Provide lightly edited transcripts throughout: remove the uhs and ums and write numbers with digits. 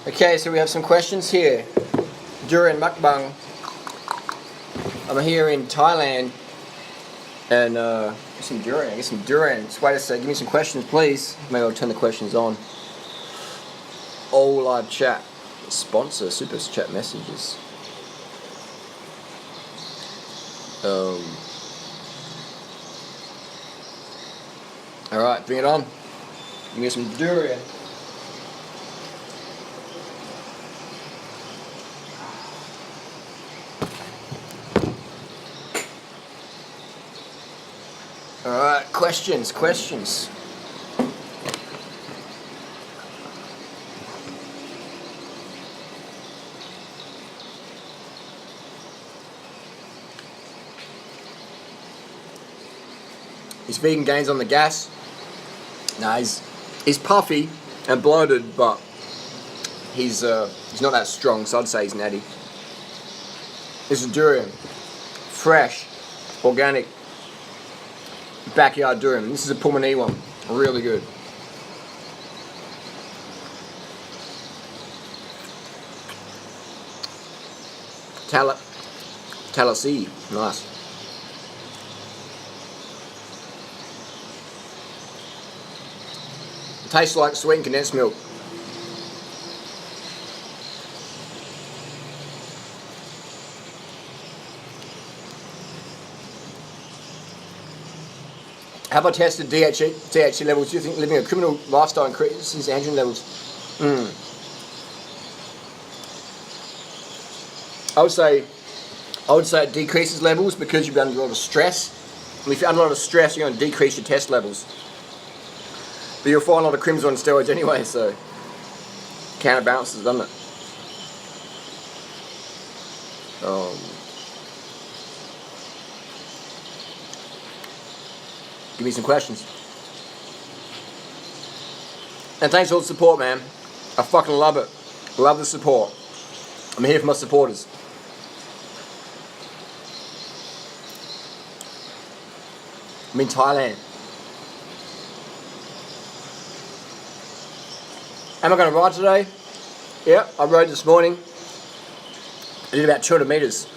Okay, so we have some questions here. Durian Mukbang. I'm here in Thailand and get some durian. Just wait a sec, give me some questions please. Maybe I'll turn the questions on. All live chat. Sponsor, super chat messages. Alright, bring it on. Give me some durian. Alright, questions. His vegan gains on the gas. Nah, he's puffy and bloated, but he's not that strong, so I'd say he's natty. This is durian. Fresh, organic, backyard durian. This is a Pulmonee one. Really good. Talasea. Nice. Tastes like sweetened condensed milk. Have I tested THC levels? Do you think living a criminal lifestyle increases androgen levels? I would say it decreases levels because you've under a lot of stress. And if you're under a lot of stress, you're going to decrease your test levels. But you'll find a lot of crims on steroids anyway, so counterbalances, doesn't it? Give me some questions. And thanks for all the support, man. I fucking love it. Love the support. I'm here for my supporters. I'm in Thailand. Am I going to ride today? Yeah, I rode this morning. I did about 200 metres.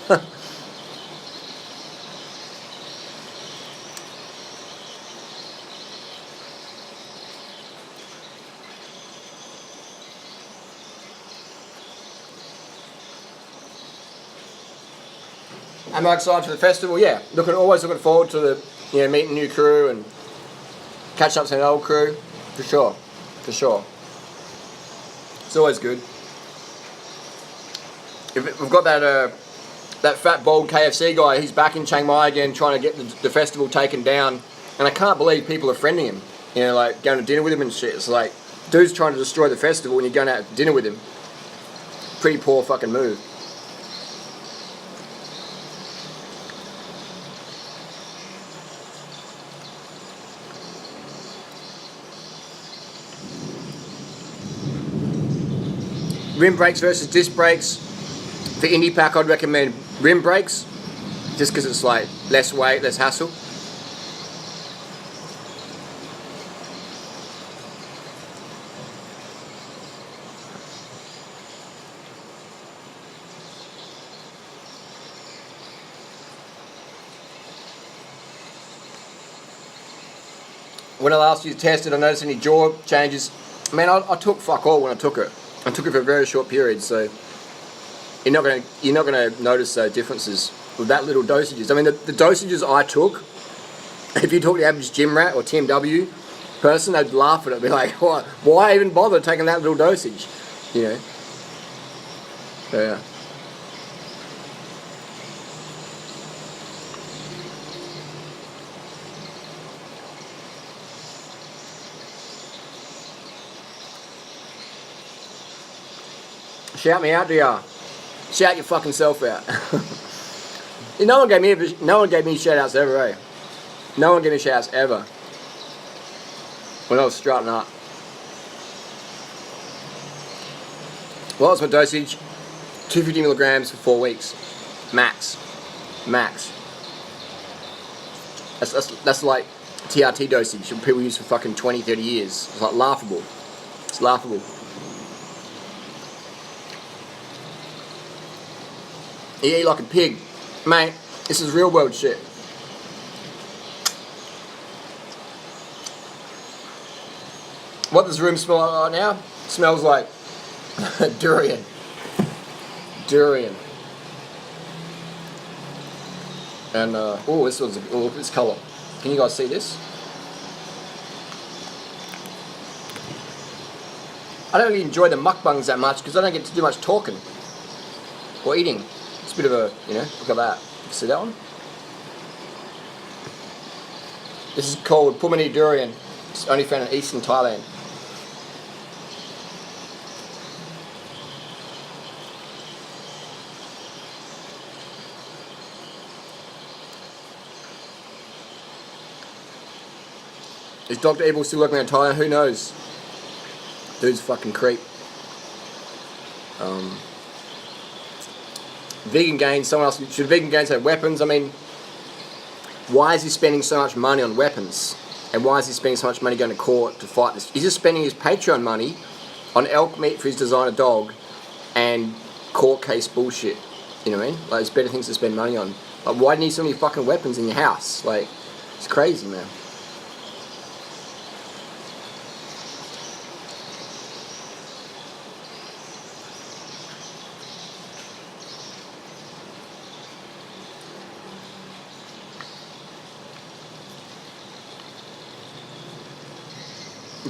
Am I excited for the festival? Yeah, always looking forward to the meeting new crew and catch up with an old crew, for sure. It's always good. We've got that fat bald KFC guy. He's back in Chiang Mai again, trying to get the festival taken down, and I can't believe people are friending him. Like going to dinner with him and shit. It's like, dude's trying to destroy the festival, and you're going out to dinner with him. Pretty poor fucking move. Rim brakes versus disc brakes. For Indy Pack, I'd recommend rim brakes, just because it's like less weight, less hassle. When I last used tested, I noticed any jaw changes. Man, I took fuck all when I took it. I took it for a very short period, so you're not gonna notice differences with that little dosages. I mean, the dosages I took, if you talk to the average gym rat or TMW person, they'd laugh at it. Be like, why even bother taking that little dosage? So yeah. Shout me out, DR. Shout your fucking self out. No one gave me shout outs ever, eh? No one gave me shout outs ever. When I was strutting up. Well, that's my dosage. 250 milligrams for 4 weeks. Max. That's like TRT dosage that people use for fucking 20, 30 years. It's like laughable. It's laughable. You eat like a pig. Mate, this is real world shit. What does the room smell like right now? It smells like durian. Durian. And, oh, this one's, oh, look at this colour. Can you guys see this? I don't really enjoy the mukbangs that much because I don't get to do much talking or eating. It's a bit of a, you know, look at that. You see that one? This is called Pumani Durian. It's only found in eastern Thailand. Is Dr. Evil still working in Thailand? Who knows? Dude's a fucking creep. Vegan Gains, someone else, should Vegan Gains have weapons? I mean, why is he spending so much money on weapons? And why is he spending so much money going to court to fight this? He's just spending his Patreon money on elk meat for his designer dog and court case bullshit. You know what I mean? Like, there's better things to spend money on. Like, why do you need so many fucking weapons in your house? Like, it's crazy, man.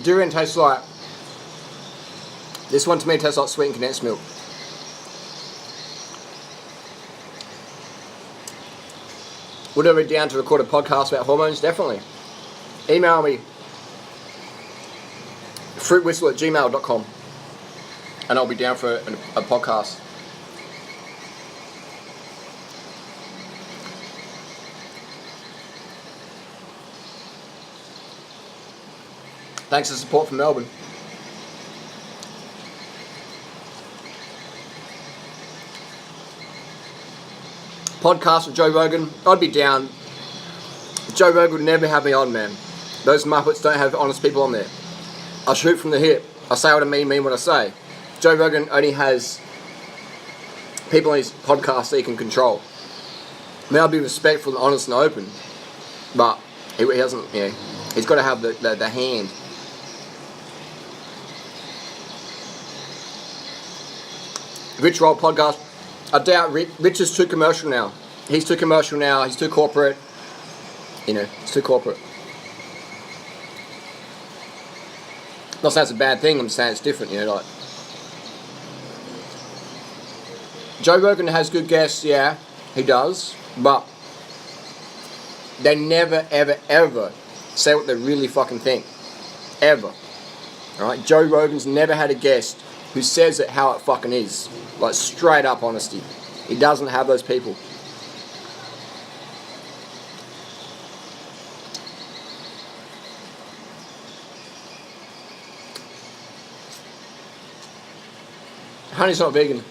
Durian tastes like, this one to me tastes like sweetened condensed milk. Would I be down to record a podcast about hormones? Definitely. Email me, fruitwhistle@gmail.com, and I'll be down for a podcast. Thanks for support from Melbourne. Podcast with Joe Rogan, I'd be down. Joe Rogan would never have me on, man. Those Muppets don't have honest people on there. I shoot from the hip. I say what I mean what I say. Joe Rogan only has people on his podcast that he can control. I mean, I'll be respectful and honest and open, but he doesn't, you know, he's got to have the hand. Rich Roll podcast. I doubt Rich is too commercial now. He's too commercial now. He's too corporate. You know, he's too corporate. Not saying it's a bad thing. I'm saying it's different. You know, like Joe Rogan has good guests. Yeah, he does. But they never, ever, ever say what they really fucking think. Ever. All right. Joe Rogan's never had a guest who says it how it fucking is. Like, straight up honesty. He doesn't have those people. Honey's not vegan.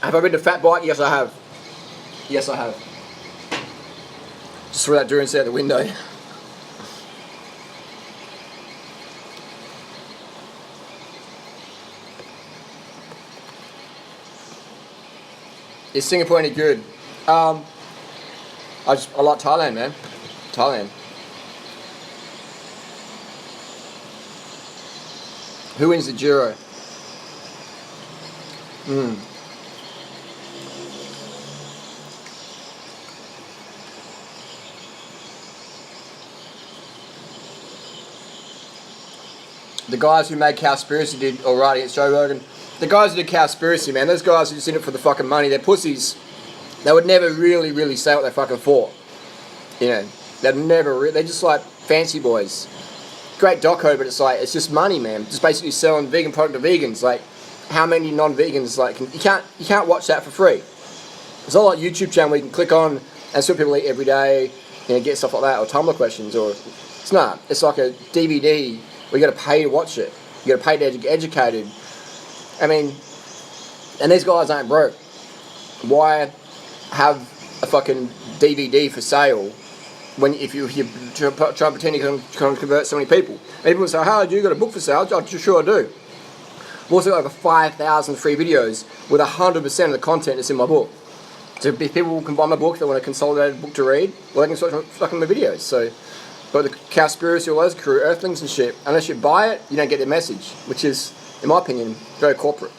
Have I been to Fat Bite? Yes, I have. Yes, I have. Just threw that Durian out the window. Is Singapore any good? I like Thailand, man. Thailand. Who wins the Giro? The guys who made Cowspiracy did alright against Joe Rogan. The guys who did Cowspiracy, man, those guys who just in it for the fucking money, they're pussies. They would never really say what they fucking thought. You know, they'd never, they're just like fancy boys. Great doco, but it's like, it's just money, man. Just basically selling vegan product to vegans. Like, how many non-vegans, like, you can't watch that for free. It's not like YouTube channel where you can click on and see what people eat every day, you know, get stuff like that, or Tumblr questions, or, it's not. It's like a DVD We got to pay to watch it. You got to pay to get educated. I mean, and these guys ain't broke. Why have a fucking DVD for sale when if you try and pretend you can convert so many people? And people say, "How you got a book for sale?" I sure do. I've also got over 5,000 free videos with 100% of the content that's in my book. So if people can buy my book, they want a consolidated book to read, well, they can start my videos. So, but the Cowspiracy, all those crew, Earthlings and shit, unless you buy it, you don't get their message, which is, in my opinion, very corporate.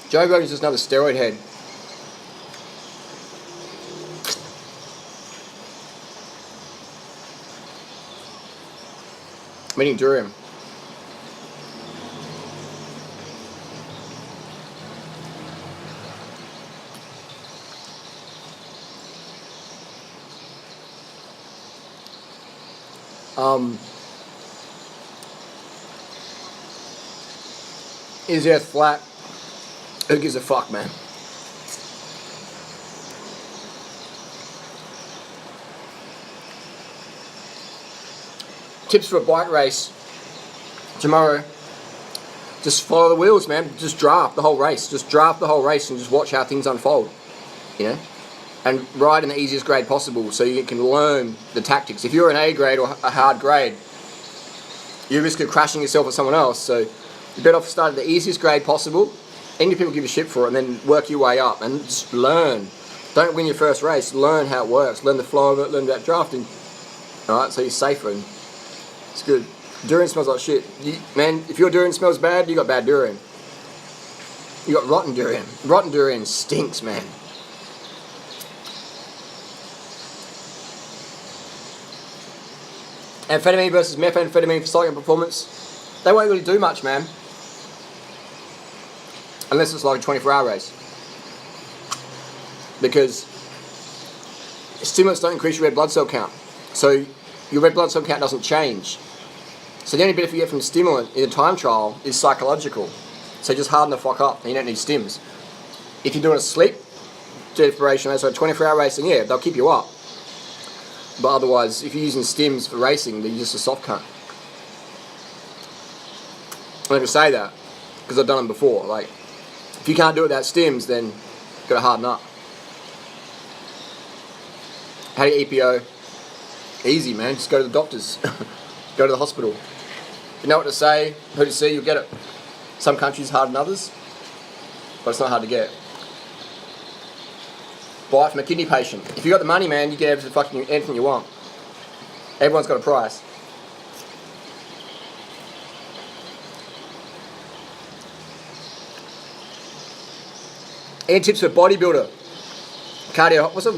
Joe Rogan's just another steroid head. I'm eating durian. Is the earth flat? Who gives a fuck, man? Tips for a bike race tomorrow. Just follow the wheels, man. Just draft the whole race. Just draft the whole race and just watch how things unfold. You know? And ride in the easiest grade possible so you can learn the tactics. If you're an A grade or a hard grade, you risk of crashing yourself with someone else. So you're better off starting at the easiest grade possible. Any people give a shit for it, and then work your way up and just learn. Don't win your first race. Learn how it works. Learn the flow of it. Learn about drafting. All right, so you're safer. And it's good. Durian smells like shit. Man, if your durian smells bad, you got bad durian. You got rotten durian. Rotten durian stinks, man. Amphetamine versus methamphetamine for psychic performance. They won't really do much, man. Unless it's like a 24-hour race. Because stimulants don't increase your red blood cell count. So your red blood cell count doesn't change. So the only benefit you get from a stimulant in a time trial is psychological. So just harden the fuck up and you don't need stims. If you're doing a sleep deprivation race or a 24-hour racing, yeah, they'll keep you up. But otherwise, if you're using stims for racing, then you're just a soft cunt. I can say that because I've done them before. Like, if you can't do it without stims, then you've got to harden up. How do you EPO? Easy, man. Just go to the doctors. Go to the hospital. If you know what to say, who to see, you'll get it. Some countries harder than others, but it's not hard to get. Buy it from a kidney patient. If you got the money, man, you get anything you want. Everyone's got a price. Any tips for bodybuilder?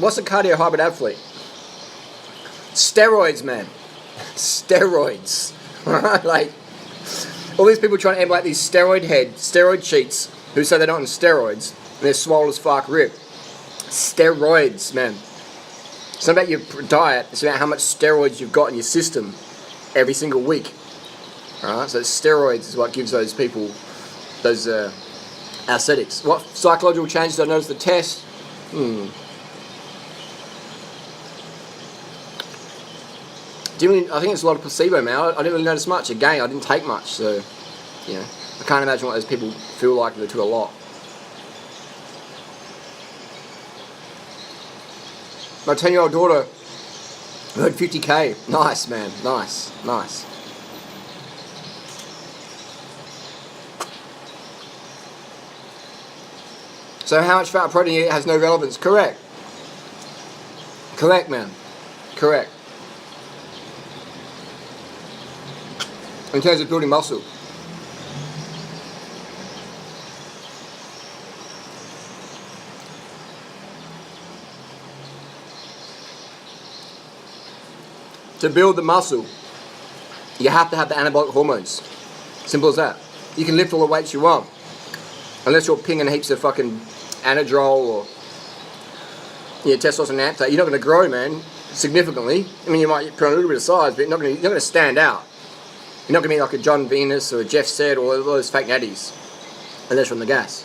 What's a cardio hybrid athlete? Steroids, man. Steroids. Alright, like all these people trying to emulate these steroid cheats who say they're not on steroids and they're swole as fuck ripped. Steroids, man. It's not about your diet, it's about how much steroids you've got in your system every single week. Alright, so steroids is what gives those people those aesthetics. What psychological changes did I notice the test? I think it's a lot of placebo, man. I didn't really notice much. Again, I didn't take much, so you know, I can't imagine what those people feel like if they took a lot. My 10-year-old daughter heard 50k. Nice, man. Nice, nice. So how much fat or protein you eat has no relevance. Correct. Correct, man. Correct. In terms of building muscle. To build the muscle, you have to have the anabolic hormones. Simple as that. You can lift all the weights you want. Unless you're pinging heaps of fucking anadrol or testosterone and you're not going to grow, man, significantly. I mean, you might put on a little bit of size, but you're not going to stand out. You're not going to be like a John Venus or a Jeff Said or all those fake natties. Unless you're on the gas.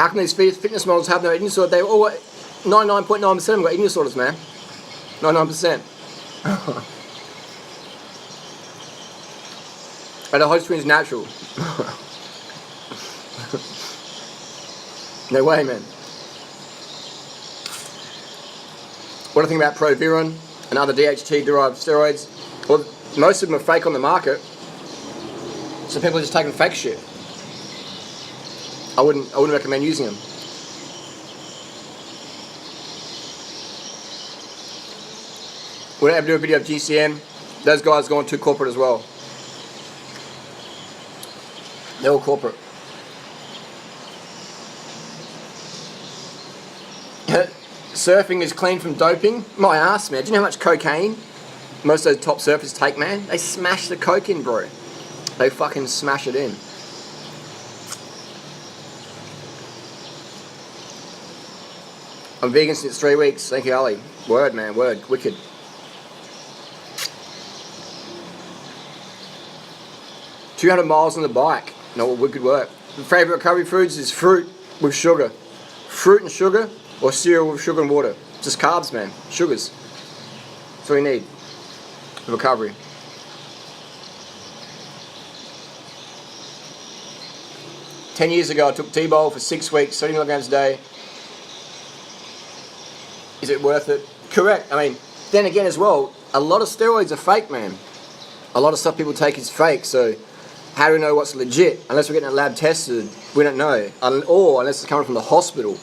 How can these fitness models have no eating disorder? They all 99.9% of them got eating disorders, man. 99%. And the Hodge twins natural. No way, man. What do you think about Durian and other DHT-derived steroids? Well, most of them are fake on the market, so people are just taking fake shit. I wouldn't recommend using them. We're going to do a video of GCM. Those guys going too corporate as well. They're all corporate. Surfing is clean from doping. My ass, man. Do you know how much cocaine most of those top surfers take, man? They smash the coke in, bro. They fucking smash it in. I'm vegan since 3 weeks. Thank you, Ali. Word, man. Word. Wicked. $200 miles on the bike. No, wicked work. My favourite recovery foods is fruit with sugar. Fruit and sugar, or cereal with sugar and water. Just carbs, man. Sugars. That's all you need for recovery. Ten years ago, I took T-Bowl for 6 weeks, 30 milligrams a day. Is it worth it? Correct. I mean, then again as well, a lot of steroids are fake, man. A lot of stuff people take is fake, so how do we know what's legit? Unless we're getting it lab tested, we don't know. Or unless it's coming from the hospital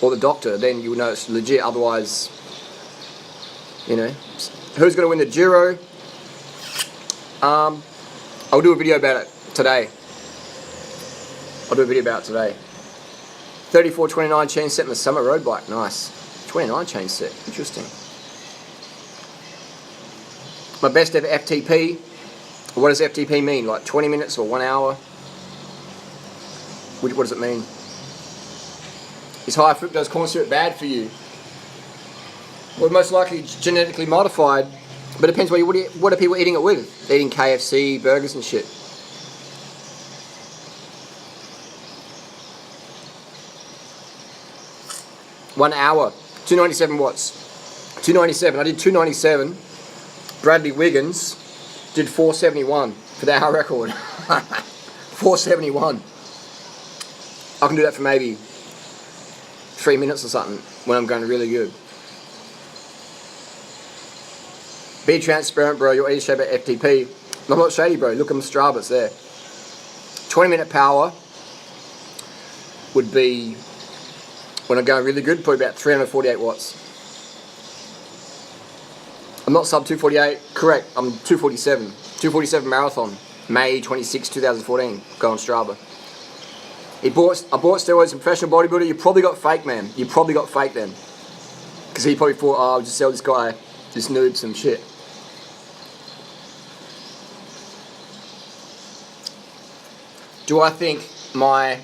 or the doctor, then you would know it's legit. Otherwise, you know. Who's going to win the Giro? I'll do a video about it today. 3429 chain set in the summer road bike. Nice. 29 chain set. Interesting. My best ever FTP. What does FTP mean? Like 20 minutes or 1 hour? What does it mean? Is high fructose corn syrup bad for you? Well, most likely genetically modified, but it depends what are people eating it with? They're eating KFC, burgers and shit. One hour, 297 watts. 297. I did 297. Bradley Wiggins did 471 for the hour record. 471. I can do that for maybe 3 minutes or something when I'm going really good. Be transparent, bro. You're eating shape at FTP. I'm not shady, bro. Look at my Strava, it's there. 20-minute power would be, when I'm going really good, probably about 348 watts. I'm not sub 248, correct, I'm 247. 247 marathon, May 26, 2014, go on Strava. I bought steroids from professional bodybuilder. You probably got fake, man. You probably got fake then. Because he probably thought, oh, I'll just sell this guy, this noob, some shit. Do I think my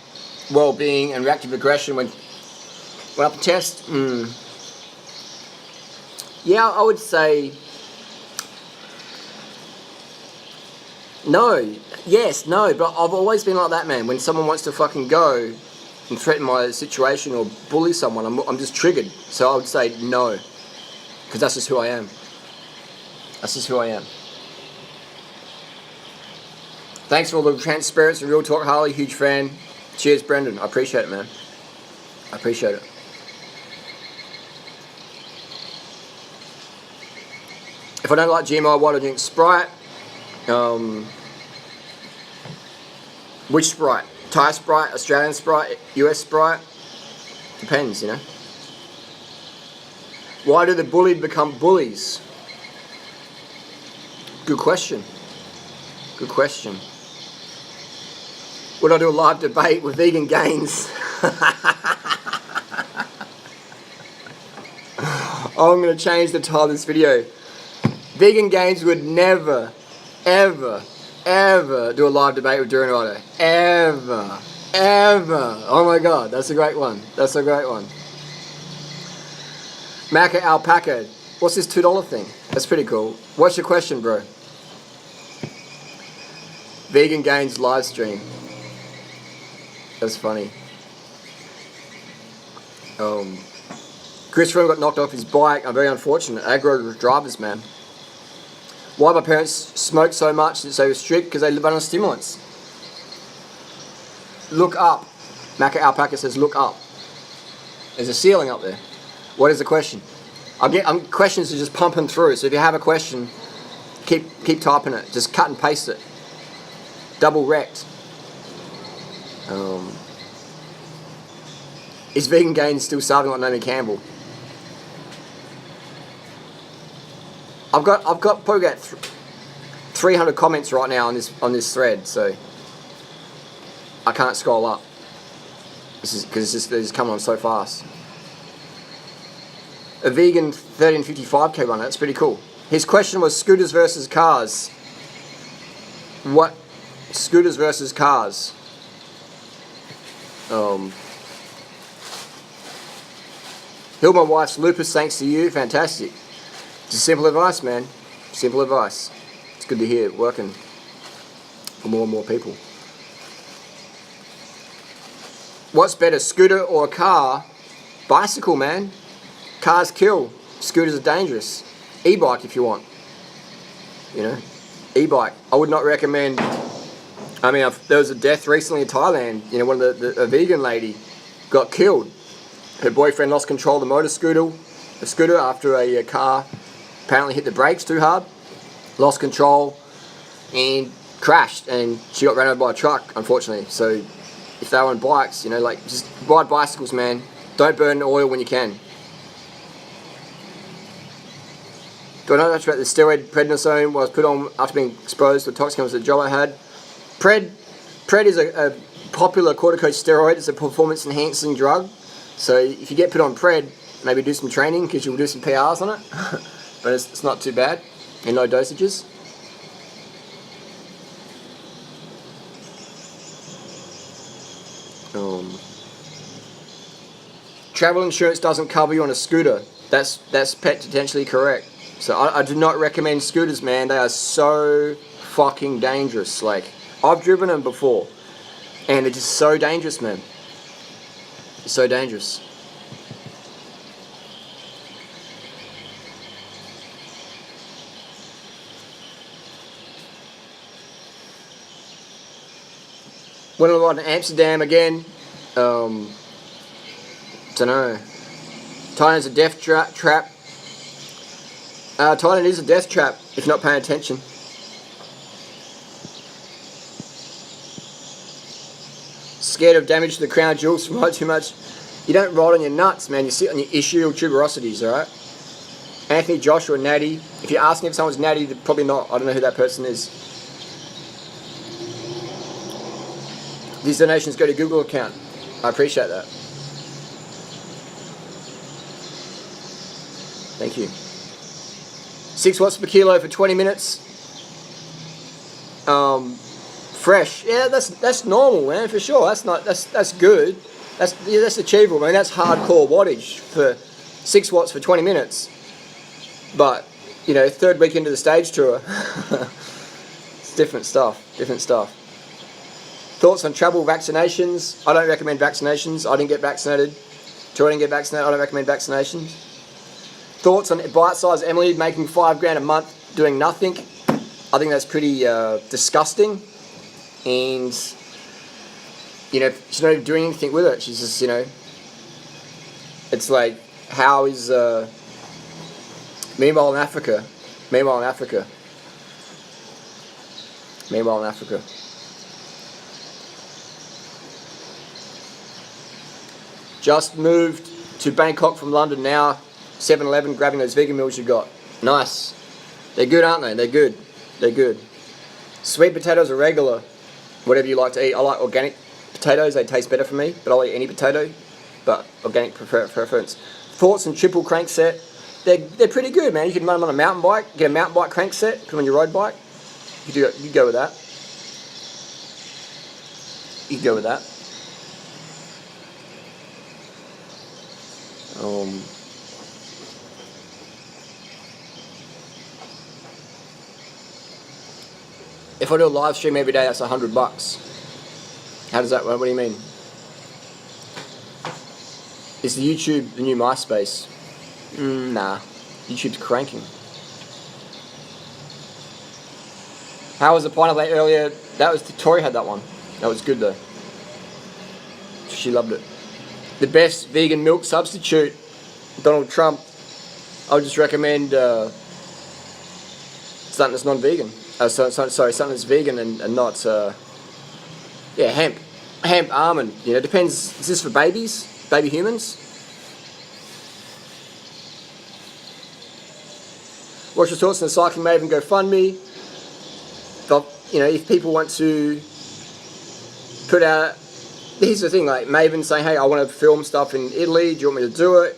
well-being and reactive aggression went up the test? Yeah, I would say no. Yes, no, but I've always been like that, man. When someone wants to fucking go and threaten my situation or bully someone, I'm just triggered. So I would say no, because that's just who I am. That's just who I am. Thanks for all the transparency and real talk, Harley. Huge fan. Cheers, Brendan. I appreciate it, man. I appreciate it. If I don't like GMO, why do I drink Sprite? Which Sprite? Thai Sprite, Australian Sprite, US Sprite? Depends, you know. Why do the bullied become bullies? Good question. Good question. Would I do a live debate with Vegan Gains? Oh, I'm going to change the title of this video. Vegan Gains would never, ever, ever do a live debate with Durian Rider. Ever. Ever. Oh my god, that's a great one. That's a great one. Maca Alpaca. What's this $2 thing? That's pretty cool. What's your question, bro? Vegan Gains live stream. That's funny. Chris Froome got knocked off his bike. I'm very unfortunate. Aggro drivers, man. Why my parents smoke so much? It's so strict because they live on stimulants. Look up. Macca Alpaca says, look up. There's a ceiling up there. What is the question? Questions are just pumping through. So if you have a question, keep typing it. Just cut and paste it. Double wrecked. Is Vegan Gain still starving like Naomi Campbell? I've got probably got 300 comments right now on this thread, so I can't scroll up. This is because it's just coming on so fast. A vegan 1355k runner. That's pretty cool. His question was scooters versus cars. What? Scooters versus cars. Heal my wife's lupus thanks to you. Fantastic. Just simple advice, man. Simple advice. It's good to hear it working for more and more people. What's better, scooter or a car? Bicycle, man. Cars kill. Scooters are dangerous. E-bike if you want. You know, e-bike. I would not recommend. I mean, there was a death recently in Thailand. You know, a vegan lady got killed. Her boyfriend lost control of the scooter after a car apparently hit the brakes too hard, lost control, and crashed, and she got run over by a truck, unfortunately. So if they were on bikes, you know, like, just ride bicycles, man. Don't burn oil when you can. Do I know much about the steroid prednisone was put on after being exposed to the toxic chemicals that Joe had? Pred is a popular corticosteroid. It's a performance enhancing drug. So if you get put on Pred, maybe do some training because you'll do some PRs on it. But it's not too bad in low dosages. Travel insurance doesn't cover you on a scooter. That's potentially correct. So I do not recommend scooters, man. They are so fucking dangerous. Like, I've driven them before, and they're just so dangerous, man. It's so dangerous. Went on in Amsterdam again. Don't know. Thailand's a death trap. Thailand is a death trap if not paying attention. Scared of damage to the crown jewels from riding too much. You don't ride on your nuts, man. You sit on your ischial tuberosities, alright? Anthony, Joshua, Natty. If you're asking if someone's Natty, they're probably not. I don't know who that person is. These donations go to Google account. I appreciate that. Thank you. 6 watts per kilo for 20 minutes. Fresh. Yeah, that's normal, man, for sure. That's good. That's achievable, man. That's hardcore wattage for 6 watts for 20 minutes. But, you know, 3rd week into the stage tour. It's different stuff. Thoughts on travel vaccinations? I don't recommend vaccinations. I didn't get vaccinated. Troy didn't get vaccinated. I don't recommend vaccinations. Thoughts on bite-sized Emily making $5,000 a month doing nothing? I think that's pretty disgusting. And, you know, she's not even doing anything with it. She's just, you know, it's like, how is, Meanwhile in Africa. Just moved to Bangkok from London now. 7-Eleven, grabbing those vegan meals you got. Nice. They're good, aren't they? They're good. Sweet potatoes are regular. Whatever you like to eat. I like organic potatoes. They taste better for me. But I'll eat any potato. But organic preference. Thoughts on triple crank set. They're pretty good, man. You can run them on a mountain bike. Get a mountain bike crank set. Put them on your road bike. You go with that. If I do a live stream every day, that's $100. How does that work? What do you mean? Is the YouTube the new MySpace? Nah. YouTube's cranking. How was the pineapple earlier? That was Tori had that one. That was good though. She loved it. The best vegan milk substitute, Donald Trump. I would just recommend something that's non-vegan. Sorry, something that's vegan and not, hemp. Hemp almond. You know, depends. Is this for babies? Baby humans? What's your thoughts on the Cycling Maven GoFundMe? You know, if people want to put out, here's the thing, like Maven saying, hey, I want to film stuff in Italy, do you want me to do it?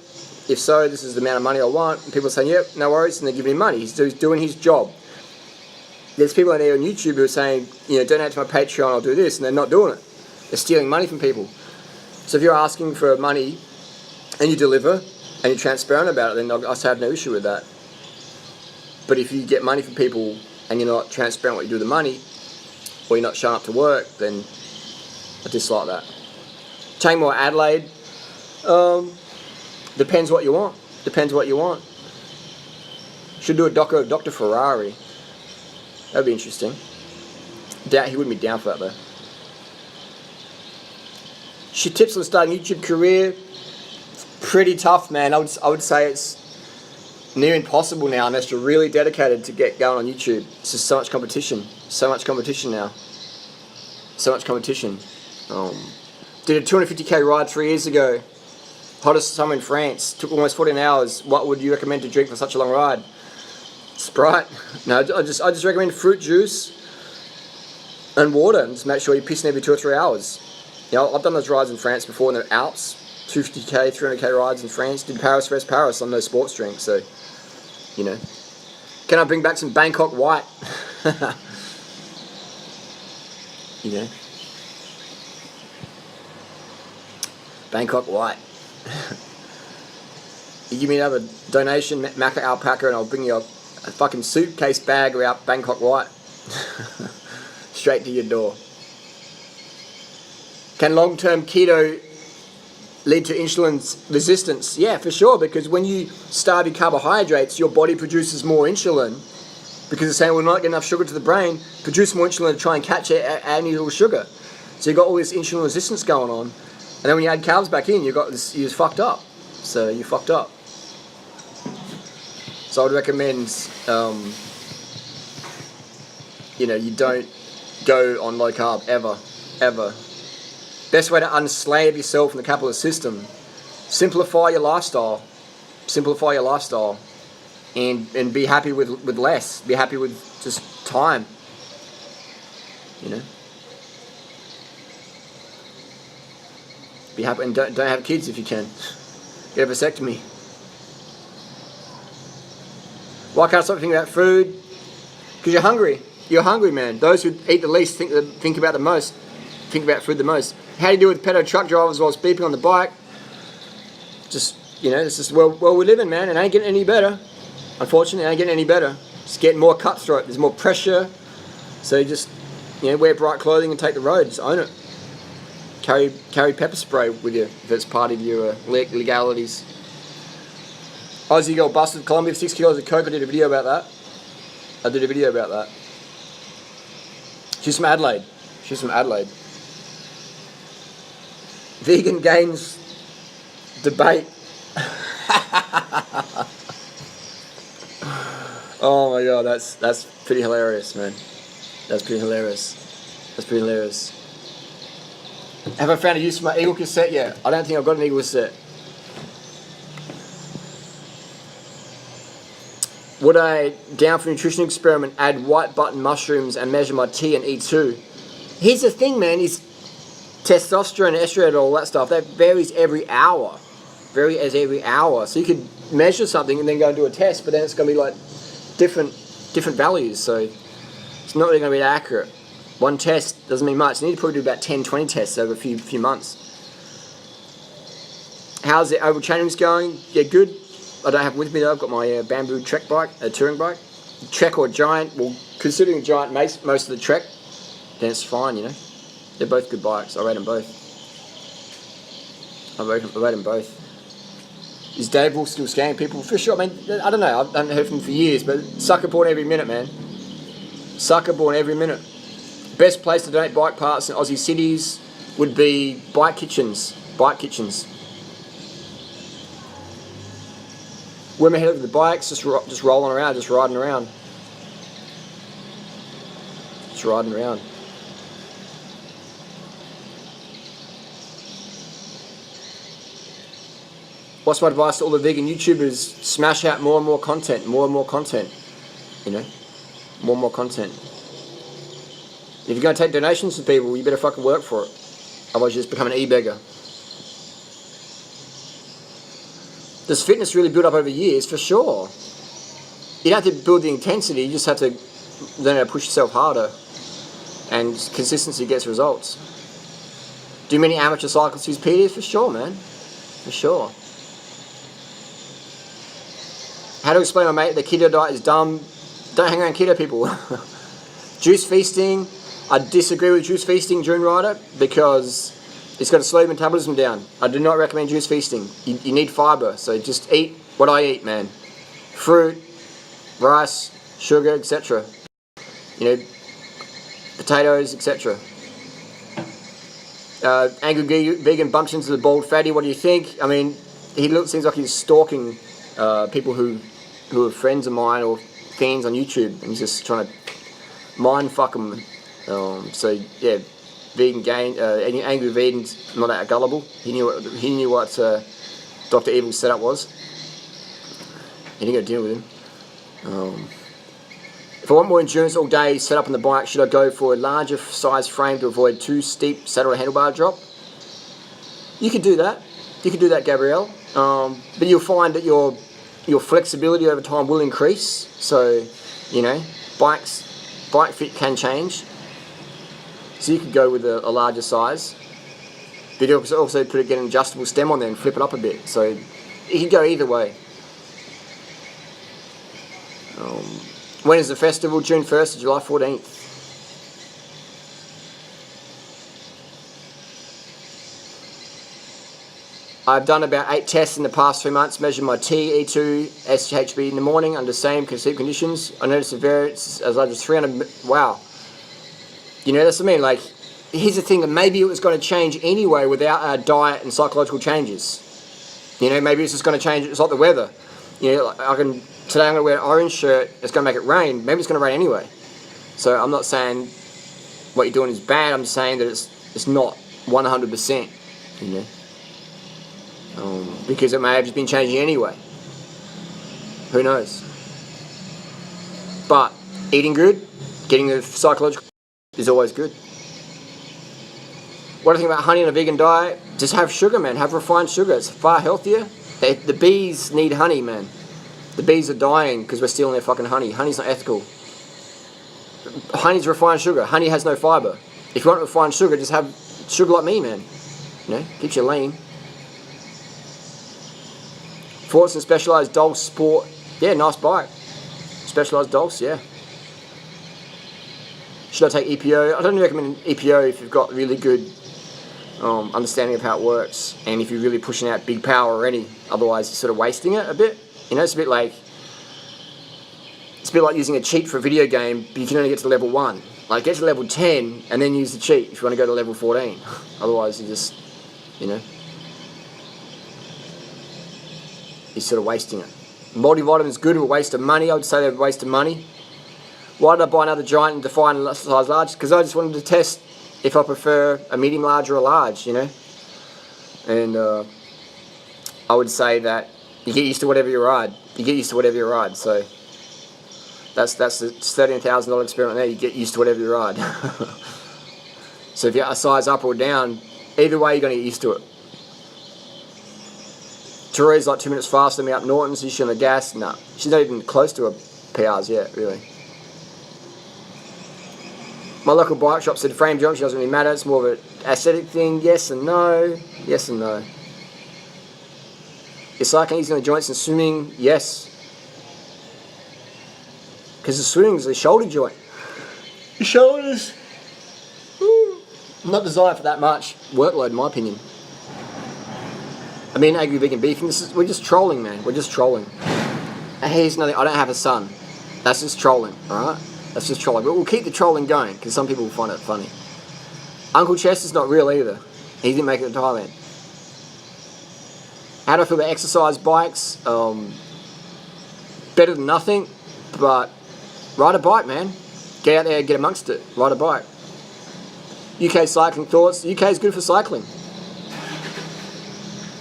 If so, this is the amount of money I want. And people are saying, yep, no worries, and they're giving him money. He's doing his job. There's people out there on YouTube who are saying, you know, donate to my Patreon, I'll do this, and they're not doing it. They're stealing money from people. So if you're asking for money and you deliver and you're transparent about it, then I have no issue with that. But if you get money from people and you're not transparent what you do with the money, or you're not showing up to work, then I dislike that. Changmore Adelaide, depends what you want. Depends what you want. Should do a doco of Dr. Ferrari. That'd be interesting. Doubt he wouldn't be down for that though. Shit tips on starting a YouTube career. It's pretty tough, man. I would say it's near impossible now unless you're really dedicated to get going on YouTube. It's just so much competition. So much competition now. So much competition. Did a 250k ride 3 years ago. Hottest summer in France. Took almost 14 hours. What would you recommend to drink for such a long ride? Sprite. No, I just recommend fruit juice and water. And just make sure you're pissing every 2 or 3 hours. You know, I've done those rides in France before in the Alps. 250k, 300k rides in France. Did Paris vs Paris on those sports drinks. So, you know. Can I bring back some Bangkok White? You know. Bangkok White. You give me another donation, Macca Alpaca, and I'll bring you a fucking suitcase bag without Bangkok White. Straight to your door. Can long-term keto lead to insulin resistance? Yeah, for sure, because when you starve your carbohydrates, your body produces more insulin because it's saying we're not getting enough sugar to the brain, produce more insulin to try and catch any little sugar. So you've got all this insulin resistance going on, and then when you add carbs back in, you're fucked up. So you're fucked up. So I would recommend, you know, you don't go on low carb ever. Best way to unslave yourself from the capitalist system: simplify your lifestyle. Simplify your lifestyle, and be happy with less. Be happy with just time. You know. Be happy and don't have kids if you can. Get a vasectomy. Why can't I stop thinking about food? Because you're hungry. You're hungry, man. Those who eat the least think about the most. Think about food the most. How do you deal with pedo truck drivers whilst beeping on the bike? Just, you know, this is where we live in, man. It ain't getting any better. Unfortunately, it ain't getting any better. It's getting more cutthroat. There's more pressure. So you just, you know, wear bright clothing and take the road. Just own it. Carry pepper spray with you if it's part of your legalities. Aussie girl busted Colombia for 6 kilos of coke. I did a video about that. She's from Adelaide. Vegan gains debate. Oh my god, that's pretty hilarious, man. That's pretty hilarious. Have I found a use for my Eagle cassette yet? I don't think I've got an Eagle cassette. Would I, down for nutrition experiment, add white button mushrooms and measure my T and E2? Here's the thing, man, is testosterone, estrogen, all that stuff, that varies every hour. So you could measure something and then go and do a test, but then it's going to be like different values, so it's not really going to be accurate. One test doesn't mean much. You need to probably do about 10, 20 tests over a few months. How's the oval chainrings going? Yeah, good. I don't have it with me though. I've got my bamboo Trek bike, a touring bike. Trek or Giant, well, considering Giant makes most of the Trek, then it's fine, you know. They're both good bikes. I rate them both. Is Dave will still scamming people? For sure. I mean, I don't know. I haven't heard from him for years, but sucker born every minute, man. Sucker born every minute. Best place to donate bike parts in Aussie cities would be bike kitchens. Bike kitchens. Women ahead of the bikes, just rolling around, just riding around. Just riding around. What's my advice to all the vegan YouTubers? Smash out more and more content, more and more content. You know, more and more content. If you're going to take donations from people, you better fucking work for it. Otherwise you just become an e-beggar. Does fitness really build up over years? For sure. You don't have to build the intensity, you just have to learn how to push yourself harder. And consistency gets results. Do many amateur cyclists use PDs? For sure, man. For sure. How to explain to my mate the keto diet is dumb? Don't hang around keto people. Juice feasting. I disagree with juice feasting during rider because it's got to slow your metabolism down. I do not recommend juice feasting. You need fiber, so just eat what I eat, man. Fruit, rice, sugar, etc. You know, potatoes, etc. Angry vegan bumps into the bald fatty. What do you think? I mean, seems like he's stalking people who are friends of mine or fans on YouTube, and he's just trying to mind fuck them. So yeah, vegan gain. Angry vegan's not that gullible. He knew what Dr. Evil's setup was. He didn't go deal with him. If I want more endurance all day set up on the bike, should I go for a larger size frame to avoid too steep saddle or handlebar drop? You could do that. You could do that, Gabrielle. But you'll find that your flexibility over time will increase. So, you know, bike fit can change. So you could go with a larger size. But you also get an adjustable stem on there and flip it up a bit. So you can go either way. When is the festival? June 1st to July 14th. I've done about 8 tests in the past 3 months, measured my T, E2, SHB in the morning under the same conditions. I noticed a variance as large as 300, wow. You know, that's what I mean, like, here's the thing, that maybe it was going to change anyway without our diet and psychological changes. You know, maybe it's just going to change, it's like the weather. You know, today I'm going to wear an orange shirt, it's going to make it rain, maybe it's going to rain anyway. So I'm not saying what you're doing is bad, I'm just saying that it's not 100%, you know. Because it may have just been changing anyway. Who knows? But eating good, getting the psychological is always good. What do you think about honey in a vegan diet? Just have sugar, man. Have refined sugar. It's far healthier. The bees need honey, man. The bees are dying because we're stealing their fucking honey. Honey's not ethical. Honey's refined sugar. Honey has no fiber. If you want refined sugar, just have sugar like me, man. You know, keeps you lean. Thoughts and Specialized Dulce Sport. Yeah, nice bike. Specialized Dulce, yeah. Should I take EPO? I don't recommend EPO if you've got really good understanding of how it works and if you're really pushing out big power already. Otherwise, you're sort of wasting it a bit. You know, it's a bit like using a cheat for a video game, but you can only get to level 1. Like, get to level 10 and then use the cheat if you want to go to level 14. Otherwise, you just, you know, you're sort of wasting it. Multivitamin's good, a waste of money. I would say they're a waste of money. Why did I buy another Giant and define size large? Because I just wanted to test if I prefer a medium large or a large, you know. And I would say that you get used to whatever you ride. You get used to whatever you ride. So that's the $13,000 experiment there. You get used to whatever you ride. So if you're a size up or down, either way you're going to get used to it. Teresa's like 2 minutes faster than me up Norton's. Is she on the gas? No. She's not even close to her PRs yet, really. My local bike shop said frame geometry doesn't really matter. It's more of an aesthetic thing. Yes and no. Yes and no. Is cycling easy on the joints and swimming? Yes. Because the swimming is the shoulder joint. Your shoulders. Not designed for that much workload, in my opinion. I mean, angry vegan beefing. We're just trolling, man. We're just trolling. And here's nothing. I don't have a son. That's just trolling, alright? That's just trolling. But we'll keep the trolling going, because some people will find it funny. Uncle Chester's not real either. He didn't make it to Thailand. How do I feel about exercise bikes? Better than nothing, but ride a bike, man. Get out there and get amongst it. Ride a bike. UK cycling thoughts. The UK is good for cycling.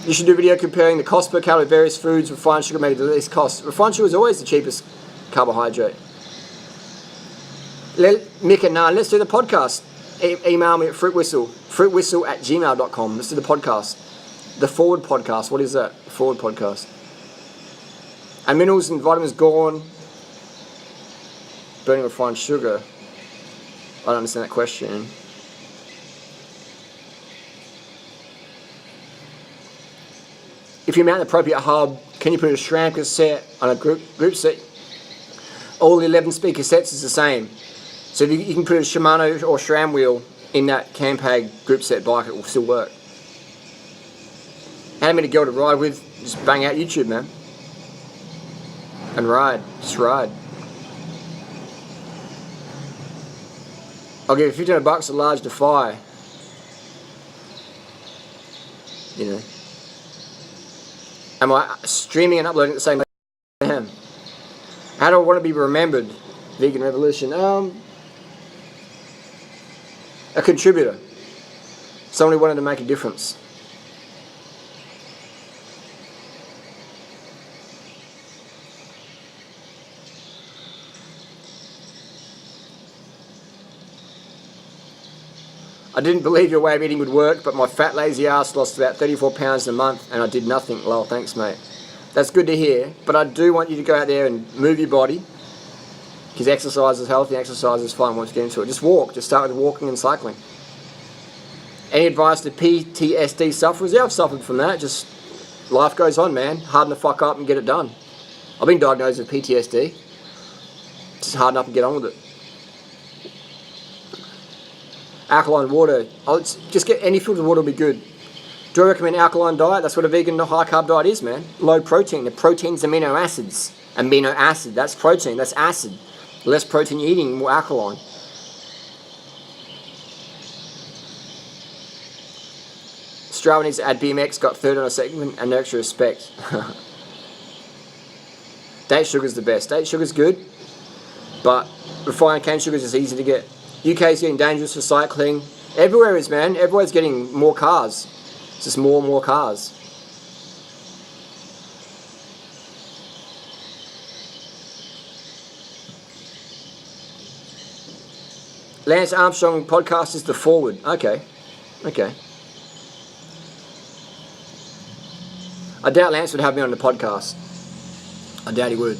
You should do a video comparing the cost per calorie of various foods. Refined sugar made the least cost. Refined sugar is always the cheapest carbohydrate. Mick and Nan, let's do the podcast. Email me at fruitwhistle@gmail.com. Let's do the podcast. The Forward podcast. What is that? The Forward podcast. And minerals and vitamins gone. Burning refined sugar. I don't understand that question. If you mount an appropriate hub, can you put a SRAM cassette on a group set? All the 11 speaker sets is the same. So if you can put a Shimano or SRAM wheel in that Campag group set bike, it will still work. How many to go to ride with? Just bang out YouTube, man. And ride. Just ride. I'll give you $1,500 a large Defy. You know. Am I streaming and uploading at the same time? How do I want to be remembered? Vegan Revolution. A contributor. Someone who wanted to make a difference. I didn't believe your way of eating would work, but my fat lazy ass lost about 34 pounds in a month and I did nothing. Lol, thanks mate. That's good to hear, but I do want you to go out there and move your body, because exercise is healthy, exercise is fun once you get into it. Just walk, just start with walking and cycling. Any advice to PTSD sufferers? Yeah, I've suffered from that. Just life goes on, man. Harden the fuck up and get it done. I've been diagnosed with PTSD. Just harden up and get on with it. Alkaline water. Just get any filtered water will be good. Do I recommend alkaline diet? That's what a vegan high carb diet is, man. Low protein. The protein's amino acids. Amino acid. That's protein. That's acid. Less protein you're eating, more alkaline. Australia needs to add BMX, got third on a segment, and no extra respect. Date sugar's the best. Date sugar's good, but refined cane sugar is just easy to get. UK's getting dangerous for cycling. Everywhere is, man. Everywhere's getting more cars. It's just more and more cars. Lance Armstrong podcast is The Forward. Okay. Okay. I doubt Lance would have me on the podcast. I doubt he would.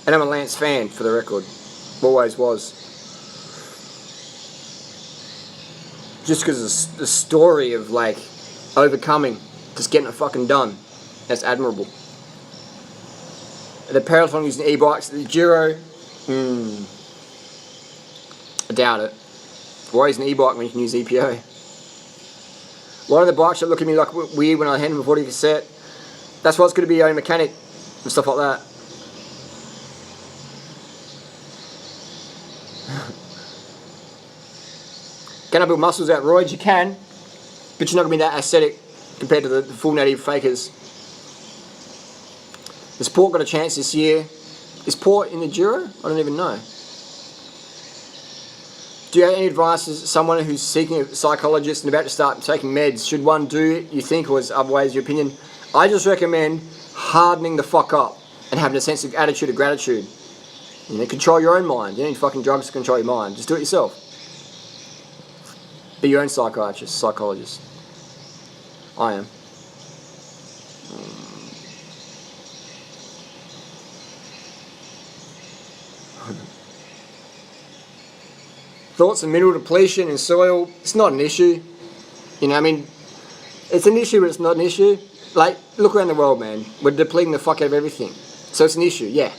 And I'm a Lance fan, for the record. Always was. Just because of the story of, like, overcoming, just getting it fucking done. That's admirable. The Peloton using e-bikes, the Giro, I doubt it. Why use an e-bike when you can use EPO? A lot of the bikes that look at me like weird when I hand them a 40 cassette. That's why it's good to be a mechanic and stuff like that. Can I build muscles out roids? You can, but you're not going to be that aesthetic compared to the full native fakers. Has Port got a chance this year? Is Port in the Giro? I don't even know. Do you have any advice as someone who's seeking a psychologist and about to start taking meds? Should one do it, you think, or is otherwise your opinion? I just recommend hardening the fuck up and having a sense of attitude of gratitude. You know, control your own mind. You don't need fucking drugs to control your mind. Just do it yourself. Be your own psychiatrist, psychologist. I am. Thoughts on mineral depletion in soil? It's not an issue. You know, I mean, it's an issue, but it's not an issue. Like, look around the world, man. We're depleting the fuck out of everything. So it's an issue, yeah.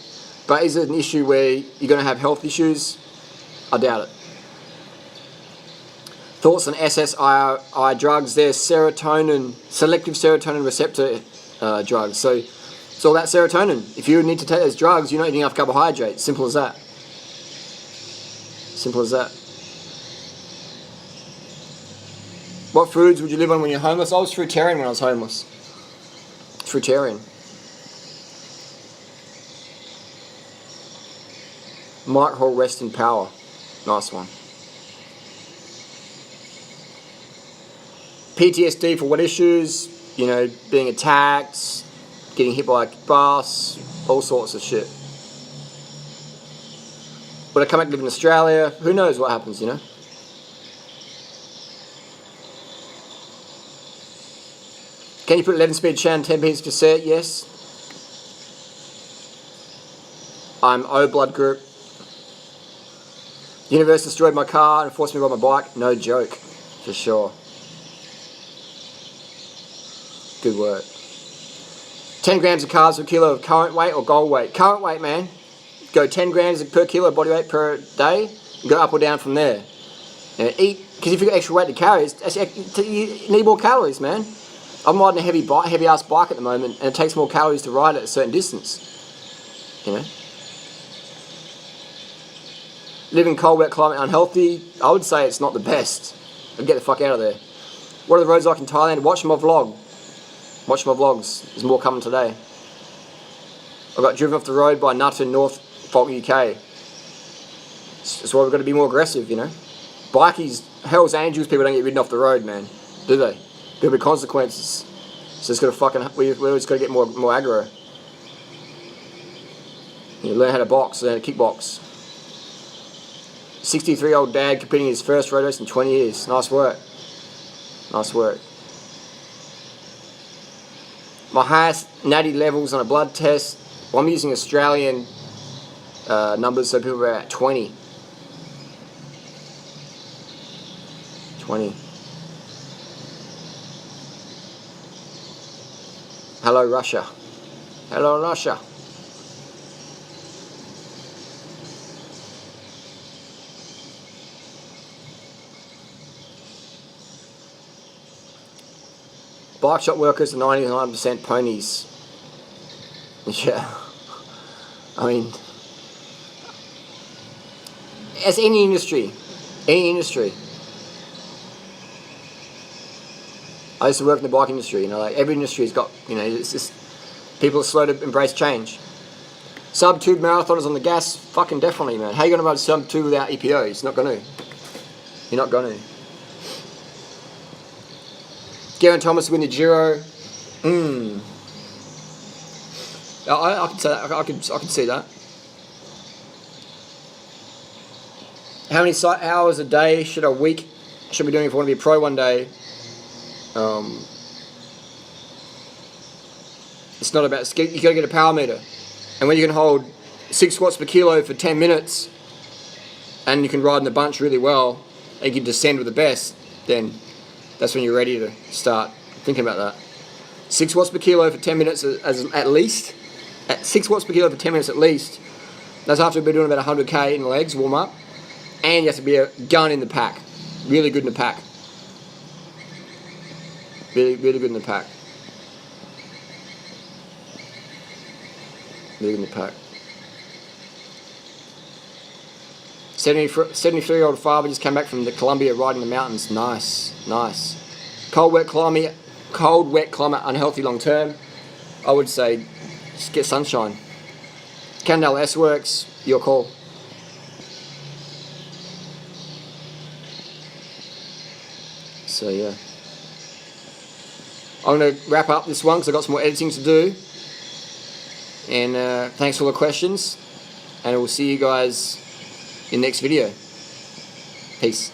But is it an issue where you're going to have health issues? I doubt it. Thoughts on SSRI drugs? They're serotonin, selective serotonin receptor drugs. So it's all that serotonin. If you need to take those drugs, you're not eating enough carbohydrates. Simple as that. Simple as that. What foods would you live on when you're homeless? I was fruitarian when I was homeless. Fruitarian. Mike Hall, rest in power. Nice one. PTSD for what issues? You know, being attacked, getting hit by a bus, all sorts of shit. Would I come back to live in Australia? Who knows what happens, you know? Can you put 11-speed channel 10-piece cassette? Yes. I'm O blood group. The universe destroyed my car and forced me to ride my bike. No joke, for sure. Good work. 10 grams of carbs per kilo of current weight or goal weight? Current weight, man. Go 10 grams per kilo of body weight per day. And go up or down from there. And eat, because if you've got extra weight to carry, you need more calories, man. I'm riding a heavy ass bike at the moment, and it takes more calories to ride at a certain distance. You know. Living cold, wet climate, unhealthy. I would say it's not the best. I'd get the fuck out of there. What are the roads like in Thailand? Watch my vlog. Watch my vlogs. There's more coming today. I got driven off the road by Nutter in North Folk, UK. That's why we've got to be more aggressive, you know. Bikies, Hell's Angels, people don't get ridden off the road, man. Do they? There'll be consequences. So it's got to fucking, we've just got to get more aggro. You learn how to box, learn how to kickbox. 63-year-old dad competing in his first road race in 20 years. Nice work. Nice work. My highest natty levels on a blood test, well, I'm using Australian numbers, so people are at 20. 20. Hello, Russia. Hello, Russia. Bike shop workers are 99% ponies. Yeah. I mean, as any industry. I used to work in the bike industry, you know, like every industry has got, you know, it's just, people are slow to embrace change. Sub-2 marathoners on the gas, fucking definitely, man. How are you going to run sub-2 without EPO? It's not going to. You're not going to. Geraint Thomas win the Giro. I can say that. I can see that. How many hours a day should I be doing if I want to be a pro one day? It's not about, you got to get a power meter, and when you can hold 6 squats per kilo for 10 minutes, and you can ride in the bunch really well, and you can descend with the best, then that's when you're ready to start thinking about that. 6 watts per kilo for 10 minutes at least. At 6 watts per kilo for 10 minutes at least. That's after we've been doing about 100k in the legs, warm up. And you have to be a gun in the pack. Really good in the pack. Really, really good in the pack. Really good in the pack. 73-year-old father just came back from the Colombia riding the mountains. Nice, nice. Cold, wet climate, unhealthy long term. I would say just get sunshine. Cannondale S Works, your call. So yeah. I'm going to wrap up this one because I've got some more editing to do. And thanks for all the questions. And we'll see you guys in the next video. Peace.